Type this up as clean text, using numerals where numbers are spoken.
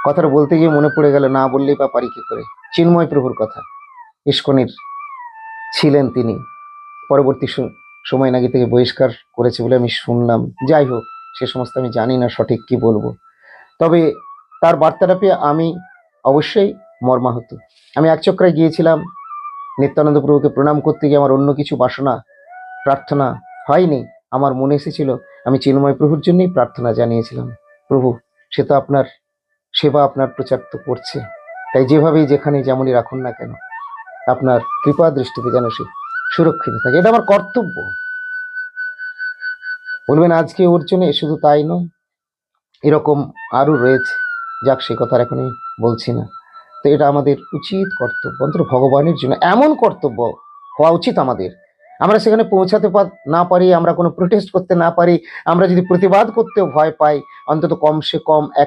কথাটা বলতে গিয়ে মনে পড়ে গেল, না বললেই বা পারি কি করে, চিন্ময় প্রভুর কথা। ইস্কনের ছিলেন তিনি, পরবর্তী সময় নাকি থেকে বহিষ্কার করেছে বলে আমি শুনলাম। যাই হোক, সে সমস্ত আমি জানি না সঠিক কি বলবো। তবে তার বার্তাটা পেয়ে আমি অবশ্যই মর্মাহত। আমি এক চক্রায় গিয়েছিলাম নিত্যানন্দ প্রভুকে প্রণাম করতে গিয়ে, আমার অন্য কিছু বাসনা প্রার্থনা হয়নি। আমার মনে এসেছিল আমি চিন্ময় প্রভুর জন্যই প্রার্থনা জানিয়েছিলাম, প্রভু সে তো আপনার সেবা, আপনার প্রচার তো করছে, তাই যেভাবেই যেখানে যেমনই রাখুন না কেন, আপনার কৃপা দৃষ্টিতে যেন সে সুরক্ষিত থাকে, এটা আমার কর্তব্য। বলবেন আজকে ওর জন্য শুধু তাই নয়, এরকম আরও রয়েছে, যাক সে কথা এখন আমি বলছি না। তো এটা আমাদের উচিত কর্তব্য, অন্তত ভগবানের জন্য এমন কর্তব্য হওয়া উচিত আমাদের। আমরা সেখানে পৌঁছাতে না পারি, আমরা কোনো প্রোটেস্ট করতে না পারি, আমরা যদি প্রতিবাদ করতেও ভয় পাই, অন্তত কমসে কম